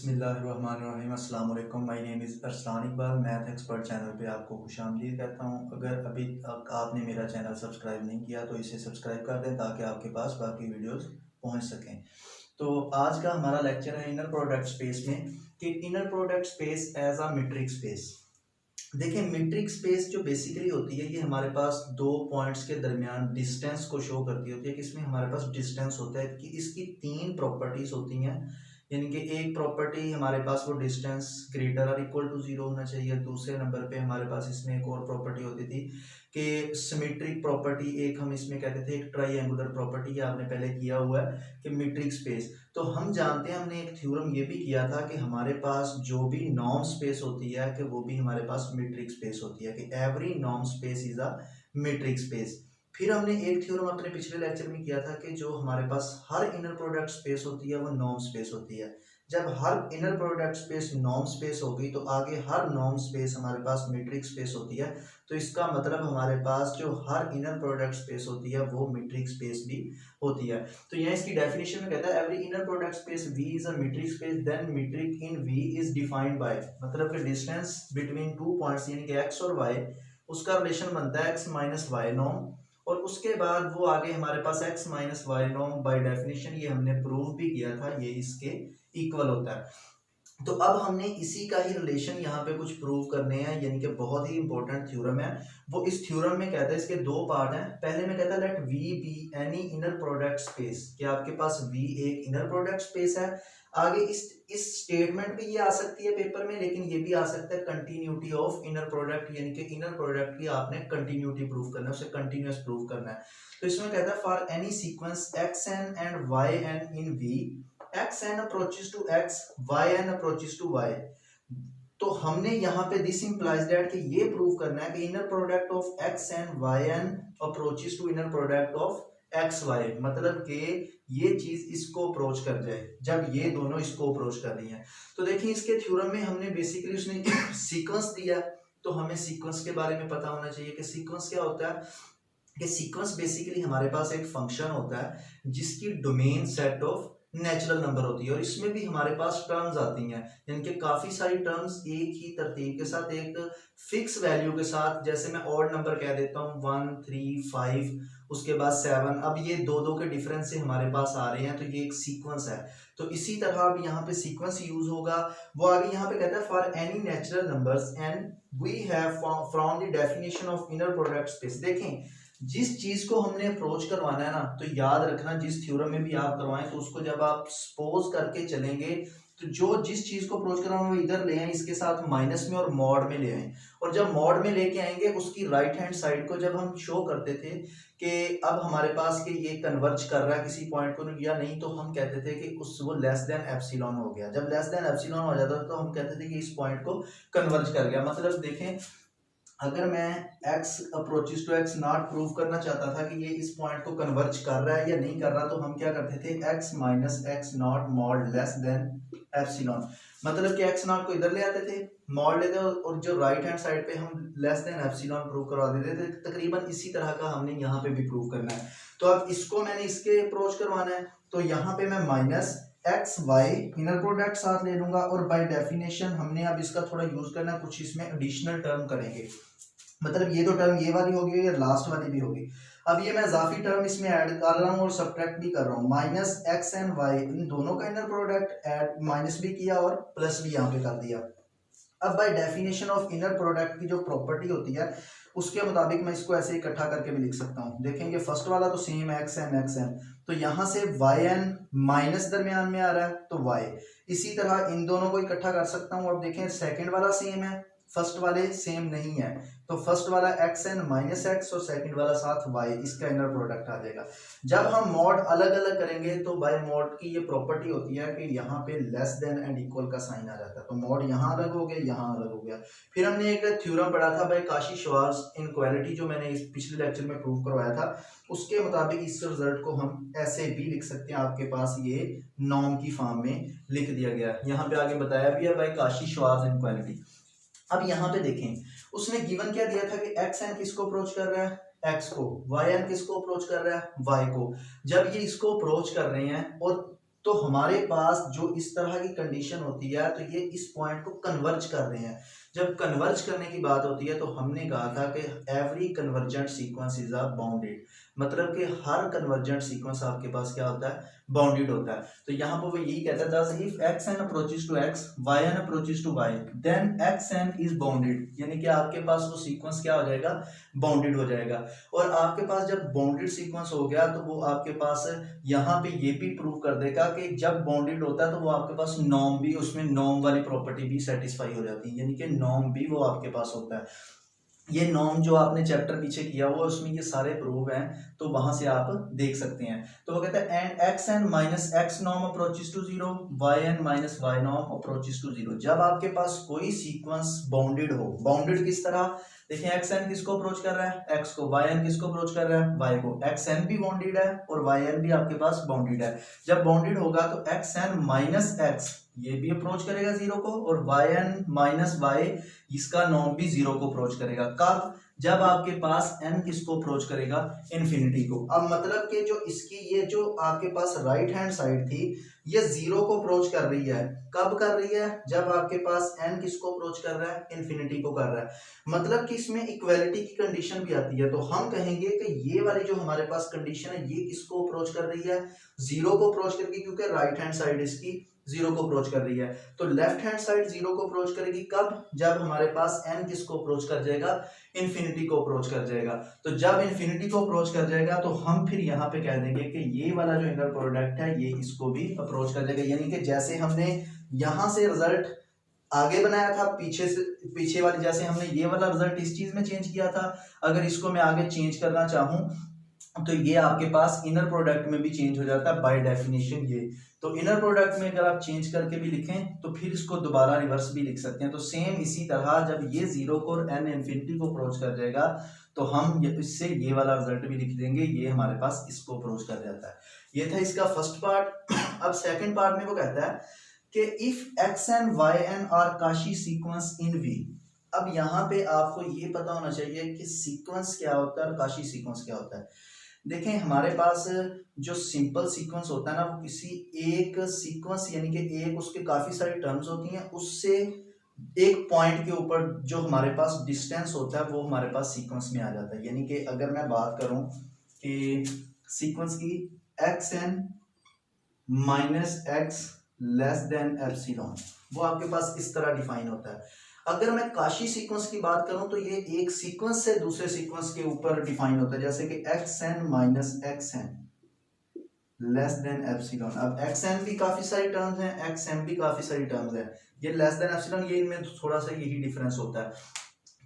बिस्मिल्लाहिर्रहमानिर्रहीम अस्सलाम वालेकुम। My name is Arsalan Iqbal. Math expert channel पे आपको खुशामदीद कहता हूँ। अगर अभी तक आपने मेरा चैनल सब्सक्राइब नहीं किया तो इसे सब्सक्राइब कर दें ताकि आपके पास बाकी वीडियोस पहुँच सकें। तो आज का हमारा लेक्चर है इनर प्रोडक्ट स्पेस में कि inner product space as a metric space. देखिए, मीट्रिक स्पेस जो बेसिकली होती है ये हमारे पास दो पॉइंट्स के दरमियान डिस्टेंस को शो करती होती है कि इसमें हमारे पास डिस्टेंस होता है कि इसकी तीन प्रॉपर्टीज होती हैं। यानी कि एक प्रॉपर्टी हमारे पास वो डिस्टेंस ग्रेटर और इक्वल टू जीरो होना चाहिए। दूसरे नंबर पे हमारे पास इसमें एक और प्रॉपर्टी होती थी कि सिमेट्रिक प्रॉपर्टी, एक हम इसमें कहते थे एक ट्राइएंगुलर प्रॉपर्टी, ये आपने पहले किया हुआ है कि मीट्रिक स्पेस। तो हम जानते हैं, हमने एक थ्योरम ये भी किया था कि हमारे पास जो भी नॉर्म स्पेस होती है कि वो भी हमारे पास मीट्रिक स्पेस होती है कि every norm space is a metric space. फिर हमने एक थ्योरम अपने पिछले लेक्चर में किया था कि जो हमारे पास हर इनर प्रोडक्ट स्पेस होती है वो नॉर्म स्पेस होती है। जब her inner product space norm space होगी तो आगे हर नॉर्म स्पेस हमारे पास मीट्रिक स्पेस होती है। तो इसका मतलब हमारे पास जो हर इनर प्रोडक्ट स्पेस होती है वो मीट्रिक स्पेस भी होती है। तो यहाँ इसकी डेफिनेशन में कहता है every inner product space V is a metric space then metric in V is defined by, मतलब कि डिस्टेंस बिटवीन टू पॉइंट्स यानी कि x और y, उसका रिलेशन बनता है x माइनस वाई नॉर्म। और उसके बाद वो आगे हमारे पास x minus y norm by definition, ये हमने प्रूव भी किया था, ये इसके इक्वल होता है। तो अब हमने इसी का ही रिलेशन यहाँ पे कुछ प्रूव करने हैं, यानी कि बहुत ही इंपॉर्टेंट थ्योरम है वो। इस थ्योरम में कहता है, इसके दो पार्ट हैं। पहले में कहता है let V be any inner product space, कि आपके पास V एक इनर प्रोडक्ट स्पेस है। आगे इस स्टेटमेंट भी ये आ सकती है पेपर में, लेकिन ये भी आ सकता है कंटिन्यूटी ऑफ इनर प्रोडक्ट, यानी कि इनर प्रोडक्ट की आपने कंटिन्यूटी प्रूव करना है, उसे कंटिन्यूअस प्रूव करना है। तो इसमें कहता है for any sequence xn and yn in V, xn approaches to x, yn approaches to y। तो हमने यहाँ पे दिस इंप्लाइज दैट कि ये प्रूव करना है कि inner product of xn yn approaches to inner product of xy, मतलब कि ये चीज इसको अप्रोच कर जाए जब ये दोनों इसको अप्रोच कर रही हैं। तो देखिए, इसके थ्योरम में हमने बेसिकली उसने सीक्वेंस दिया, तो हमें सीक्वेंस के बारे में पता होना चाहिए कि सीक्वेंस क्या होता है। कि सीक्वेंस बेसिकली हमारे पास एक फंक्शन होता है जिसकी domain set of natural number होती है, और इसमें भी हमारे पास टर्म्स आती हैं, यानी कि काफी सारी टर्म्स एक ही तरतीब के साथ एक फिक्स वैल्यू के साथ। जैसे मैं ऑड नंबर कह देता हूँ 1 3 5, उसके बाद 7, अब ये दो दो के डिफरेंस से हमारे पास आ रहे हैं, तो ये एक सीक्वेंस है। तो इसी तरह अब यहाँ पे सीक्वेंस यूज होगा। वो आगे यहाँ पे कहता है for any natural numbers and we have from the definition of inner product space. देखें, जिस चीज को हमने अप्रोच करवाना है ना, तो याद रखना जिस थ्योरम में भी आप करवाएं तो उसको जब आप सपोज करके चलेंगे तो जो जिस चीज को अप्रोच करवाना वो इधर ले आए, इसके साथ माइनस में और मॉड में ले आए। और जब मॉड में लेके आएंगे उसकी राइट हैंड साइड को जब हम शो करते थे कि अब हमारे पास कि ये कन्वर्ज कर रहा है किसी पॉइंट को या नहीं, तो हम कहते थे कि उस वो लेस देन एप्सिलॉन हो गया। जब लेस देन एप्सिलॉन हो जाता तो हम कहते थे कि इस पॉइंट को कन्वर्ज कर गया। मतलब देखें, अगर मैं x approaches to x not prove करना चाहता था कि ये इस पॉइंट को कन्वर्ज कर रहा है या नहीं कर रहा, तो हम क्या करते थे x minus x not mod less than epsilon, मतलब कि x नॉट को इधर ले आते थे, मॉड लेते और जो राइट हैंड साइड पे हम लेस देन एप्सिलॉन प्रूव करवा देते थे। तकरीबन इसी तरह का हमने यहाँ पे भी प्रूव करना है। तो अब इसको मैंने इसके अप्रोच करवाना है, तो यहाँ पे मैं minus x y inner product साथ ले लूंगा, और बाय डेफिनेशन हमने अब इसका थोड़ा यूज करना, कुछ इसमें एडिशनल टर्म करेंगे। मतलब ये दो टर्म ये वाली होगी या लास्ट वाली भी होगी। अब ये मैं इजाफी टर्म इसमें ऐड कर रहा हूँ और सब्ट्रैक्ट भी कर रहा हूँ। माइनस एक्स एंड वाई, इन दोनों का इनर प्रोडक्ट ऐड माइनस भी किया और प्लस भी यहाँ पे कर दिया। अब by definition of inner product की जो प्रॉपर्टी होती है उसके मुताबिक मैं इसको ऐसे इकट्ठा करके भी लिख सकता हूँ। देखेंगे फर्स्ट वाला तो सेम एक्स एन, तो यहाँ से वाई एन माइनस दरमियान में आ रहा है तो वाई, इसी तरह इन दोनों को इकट्ठा कर सकता हूँ। अब देखें, सेकंड वाला सेम है, फर्स्ट वाले सेम नहीं है, तो फर्स्ट वाला एक्स एन माइनस एक्स और सेकंड वाला साथ वाई, इसका इनर प्रोडक्ट आ जाएगा। जब हम मॉड अलग अलग करेंगे तो बाय मॉड की ये प्रॉपर्टी होती है कि यहाँ पे लेस देन एंड इक्वल का साइन आ जाता है, तो मॉड यहाँ अलग हो गया, यहाँ अलग हो गया। फिर हमने एक थ्योरम पढ़ा था बाय काशी-श्वार्ट्ज इनक्वालिटी, जो मैंने इस पिछले लेक्चर में प्रूव करवाया था। उसके मुताबिक इस रिजल्ट को हम ऐसे भी लिख सकते हैं, आपके पास ये नॉर्म की फॉर्म में लिख दिया गया, यहाँ पे आगे बताया भी है बाय काशी-श्वार्ट्ज इनक्वालिटी। अब यहाँ पे देखें, उसने गिवन क्या दिया था कि एक्स एन किसको अप्रोच कर रहा है, एक्स को, वाई एन किसको अप्रोच कर रहा है, वाई को। जब ये इसको अप्रोच कर रहे हैं और तो हमारे पास जो इस तरह की कंडीशन होती है तो ये इस पॉइंट को कन्वर्ज कर रहे हैं। जब कन्वर्ज करने की बात होती है तो हमने कहा था कि every convergent sequence is a bounded, मतलब कि हर कन्वर्जेंट सीक्वेंस आपके पास क्या होता है, बाउंडेड होता है। तो यहाँ पर वो यही कहता है thus if x n approaches to x, y n approaches to y, then x n is bounded, यानी कि आपके पास वो सीक्वेंस क्या हो जाएगा, बाउंडेड हो जाएगा। और आपके पास जब बाउंडेड सीक्वेंस हो गया तो वो आपके पास यहाँ पे ये भी प्रूव कर देगा कि जब बाउंडेड होता है तो वो आपके पास नॉर्म भी, उसमें नॉर्म वाली प्रॉपर्टी भी सेटिस्फाई हो जाती है, यानी कि नॉर्म भी वो आपके पास होता है। ये नॉर्म जो आपने चैप्टर पीछे किया हुआ उसमें ये सारे प्रूव हैं, तो वहां से आप देख सकते हैं। तो वो कहता है and x n minus x norm approaches to zero, y n minus y norm approaches to zero. जब आपके पास कोई सीक्वेंस बाउंडेड हो, बाउंडेड किस तरह, देखिए एक्स एन किसको अप्रोच कर रहा है, एक्स को, वाई एन किसको अप्रोच कर रहा है, वाई को। एक्स एन भी बाउंडेड है और वाई एन भी आपके पास बाउंडेड है। जब बाउंडेड होगा तो एक्स एन माइनस एक्स ये भी अप्रोच करेगा जीरो को, और वाई एन माइनस वाई इसका नॉर्म भी जीरो को अप्रोच करेगा। कब, जब आपके पास n किसको अप्रोच करेगा, इन्फिनिटी को। अब मतलब कि जो इसकी ये जो आपके पास राइट हैंड साइड थी ये जीरो को अप्रोच कर रही है। कब कर रही है, जब आपके पास n किसको अप्रोच कर रहा है, इन्फिनिटी को कर रहा है। मतलब कि इसमें इक्वालिटी की कंडीशन भी आती है। तो हम कहेंगे कि ये वाली जो हमारे पास कंडीशन है ये किसको अप्रोच कर रही है, जीरो को अप्रोच करके, क्योंकि राइट हैंड साइड इसकी जीरो को अप्रोच कर रही है। तो लेफ्ट हैंड साइड जीरो को अप्रोच करेगी कब, जब हमारे पास n किसको अप्रोच कर जाएगा, इन्फिनिटी को अप्रोच कर जाएगा। तो जब इन्फिनिटी को अप्रोच कर जाएगा तो हम फिर यहाँ पे कह देंगे कि ये वाला जो इनर प्रोडक्ट है ये इसको भी अप्रोच कर जाएगा। यानी कि जैसे हमने यहाँ से रिजल्ट आगे बनाया था, पीछे से पीछे वाली, जैसे हमने ये वाला रिजल्ट इस चीज में चेंज किया था, अगर इसको मैं आगे चेंज करना चाहूँ तो ये आपके पास इनर प्रोडक्ट में भी चेंज हो जाता है बाय डेफिनेशन। ये तो इनर प्रोडक्ट में अगर आप चेंज करके भी लिखें तो फिर इसको दोबारा रिवर्स भी लिख सकते हैं। तो सेम इसी तरह जब ये जीरो को और n इन्फिनिटी को अप्रोच कर जाएगा तो हम इससे ये वाला रिजल्ट भी लिख देंगे, ये हमारे पास इसको अप्रोच कर जाता है। ये था इसका फर्स्ट पार्ट। अब सेकेंड पार्ट में वो कहता है कि if x n y n are Cauchy sequence in V. अब यहाँ पे आपको ये पता होना चाहिए कि सीक्वेंस क्या होता है और काशी सीक्वेंस क्या होता है। देखें हमारे पास जो सिंपल सीक्वेंस होता है ना वो किसी एक सीक्वेंस यानी कि एक उसके काफी सारी टर्म्स होती हैं, उससे एक पॉइंट के ऊपर जो हमारे पास डिस्टेंस होता है वो हमारे पास सीक्वेंस में आ जाता है। यानी कि अगर मैं बात करूं कि सीक्वेंस की x n minus x less than epsilon, वो आपके पास इस तरह डिफाइन होता है। अगर मैं काशी सीक्वेंस की बात करूं तो ये एक सीक्वेंस से दूसरे सीक्वेंस के ऊपर डिफाइन होता है, जैसे कि x n minus x n less than epsilon. अब एक्स एन भी काफी सारी टर्म्स हैं, एक्स एम भी काफी सारी टर्म्स हैं, ये लेस देन एप्सिलॉन ये इनमें थोड़ा सा यही डिफरेंस होता है।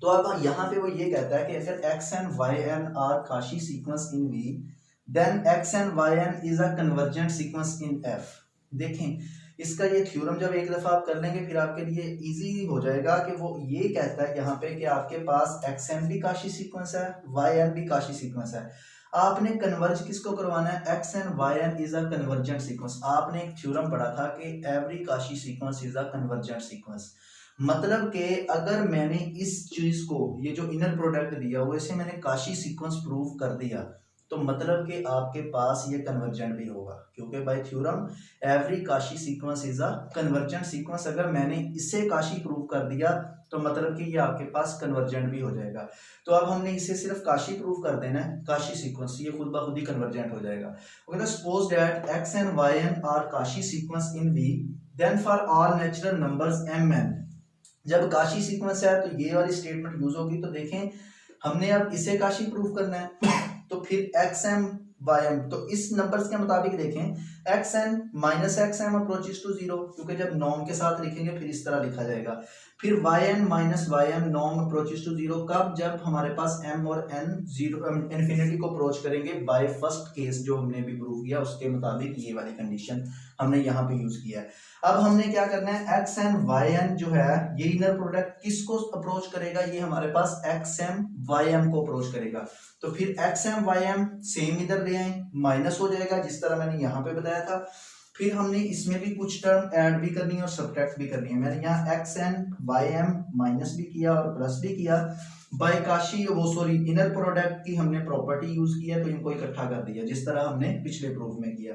तो अब यहाँ पे वो ये कहता है कि अगर x n y n are Cauchy sequence in V then x n y n is a convergent sequence in F. देखें इसका ये थ्योरम जब एक दफा आप कर लेंगे फिर आपके लिए इजी हो जाएगा कि वो ये कहता है यहाँ पे कि आपके पास एक्स एन भी काशी सीक्वेंस है, वाई एन भी काशी सीक्वेंस है। आपने कन्वर्ज किसको करवाना है, x n y n is a convergent sequence. आपने एक थ्योरम पढ़ा था कि every Cauchy sequence is a convergent sequence. मतलब कि अगर मैंने इस चीज को, ये जो इनर प्रोडक्ट दिया हुआ इसे मैंने काशी सीक्वेंस प्रूव कर दिया तो मतलब कि आपके पास ये कन्वर्जेंट भी होगा, क्योंकि bye theorem every Cauchy sequence is a convergent sequence. अगर मैंने इसे काशी प्रूव कर दिया तो मतलब कि ये आपके पास कन्वर्जेंट भी हो जाएगा। तो अब हमने इसे सिर्फ काशी प्रूव कर देना है, काशी सीक्वेंस, ये खुद ब खुद ही कन्वर्जेंट हो जाएगा। Okay, suppose that x and y n are Cauchy sequence in V then for all natural numbers m n. जब काशी सीक्वेंस है तो ये वाली स्टेटमेंट यूज होगी। तो देखें हमने अब इसे काशी प्रूव करना है तो फिर एक्स एम वाई एम, तो इस नंबर्स के मुताबिक देखें x n minus x m approaches to zero, क्योंकि जब नॉर्म के साथ लिखेंगे फिर इस तरह लिखा जाएगा। फिर y n minus y m norm approaches to zero, कब, जब हमारे पास एम और एन जीरो इन्फिनिटी को अप्रोच करेंगे बाय फर्स्ट केस जो हमने भी प्रूव किया उसके मुताबिक ये वाली कंडीशन हमने यहाँ पे यूज किया है। अब हमने क्या करना है, एक्स एन वाई एन जो है ये इनर प्रोडक्ट किसको अप्रोच करेगा, ये हमारे पास एक्स एम वाई एम को अप्रोच करेगा। तो फिर x m y m same इधर ले आए, माइनस हो जाएगा जिस तरह मैंने यहाँ पे बताया था। फिर हमने इसमें भी कुछ टर्म ऐड भी करनी है और सब्ट्रैक्ट भी करनी है। मैंने यहाँ x n y m minus भी किया और प्लस भी किया। बाय काशी वो सॉरी इनर प्रोडक्ट की हमने प्रॉपर्टी यूज की है तो इनको इकट्ठा कर दिया जिस तरह हमने पिछले प्रूफ में किया।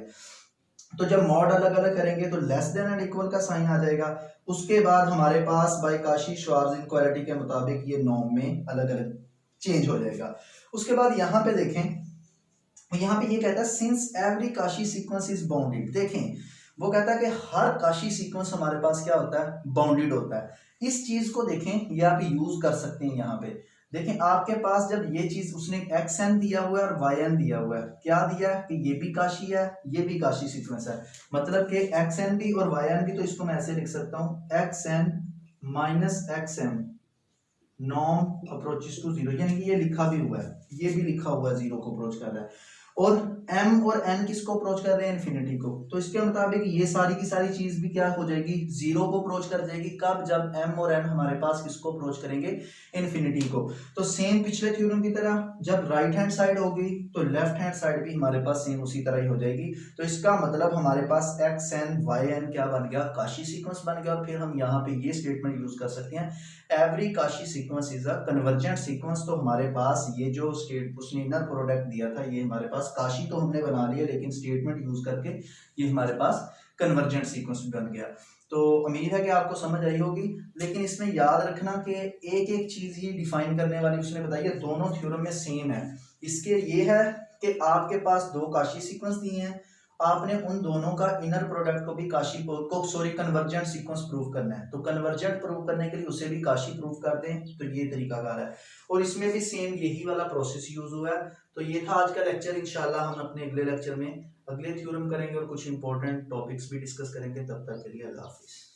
तो जब मॉड अलग अलग करेंगे तो लेस देन एंड इक्वल का साइन आ जाएगा। उसके बाद हमारे पास बाय काशी-श्वार्ज़ इनक्वालिटी के मुताबिक ये नॉर्म में अलग अलग चेंज हो जाएगा। उसके बाद यहाँ पे देखें, यहाँ पे ये कहता है since every Cauchy sequence is bounded. देखें वो कहता है कि हर काशी सीक्वेंस हमारे पास क्या होता है, बाउंडेड होता है। इस चीज को देखें, ये आप यूज कर सकते हैं। यहाँ पे देखें आपके पास जब ये चीज उसने xn दिया हुआ है और yn दिया हुआ है, क्या दिया है कि ये भी काशी है ये भी काशी सीक्वेंस है, मतलब कि xn भी और yn भी। तो इसको मैं ऐसे लिख सकता हूँ xn minus xm norm approaches to zero, यानी कि ये लिखा भी हुआ है, ये भी लिखा हुआ है जीरो को अप्रोच कर रहा है। और m और n किसको अप्रोच कर रहे हैं, इन्फिनिटी को। तो इसके मुताबिक ये सारी की सारी चीज भी क्या हो जाएगी, जीरो को अप्रोच कर जाएगी। कब, जब m और n हमारे पास किसको अप्रोच करेंगे, इन्फिनिटी को। तो सेम पिछले थ्योरम की तरह जब राइट हैंड साइड होगी तो लेफ्ट हैंड साइड भी हमारे पास सेम उसी तरह ही हो जाएगी। तो इसका मतलब हमारे पास xn yn क्या बन गया, काशी सीक्वेंस बन गया। और फिर हम यहाँ पे ये स्टेटमेंट यूज कर सकते हैं, every Cauchy sequence is a convergent sequence. तो हमारे पास ये जो स्टेट उसने इनर प्रोडक्ट दिया था, ये हमारे पास काशी तो हमने बना लिया, लेकिन स्टेटमेंट यूज करके ये हमारे पास कन्वर्जेंट सीक्वेंस बन गया। तो उम्मीद है कि आपको समझ आई होगी। लेकिन इसमें याद रखना कि एक एक चीज ही डिफाइन करने वाली उसने बताई है, दोनों थ्योरम में सेम है। इसके ये है कि आपके पास दो काशी सीक्वेंस दिए हैं, आपने उन दोनों का इनर प्रोडक्ट को भी काशी कन्वर्जेंट सीक्वेंस प्रूव करना है। तो कन्वर्जेंट प्रूव करने के लिए उसे भी काशी प्रूव कर दें, तो ये तरीकाकार है। और इसमें भी सेम यही वाला प्रोसेस यूज हुआ है। तो ये था आज का लेक्चर। इंशाल्लाह हम अपने अगले लेक्चर में अगले थ्योरम करेंगे और कुछ इंपॉर्टेंट टॉपिक्स भी डिस्कस करेंगे। तब तक के लिए अल्लाह हाफिज।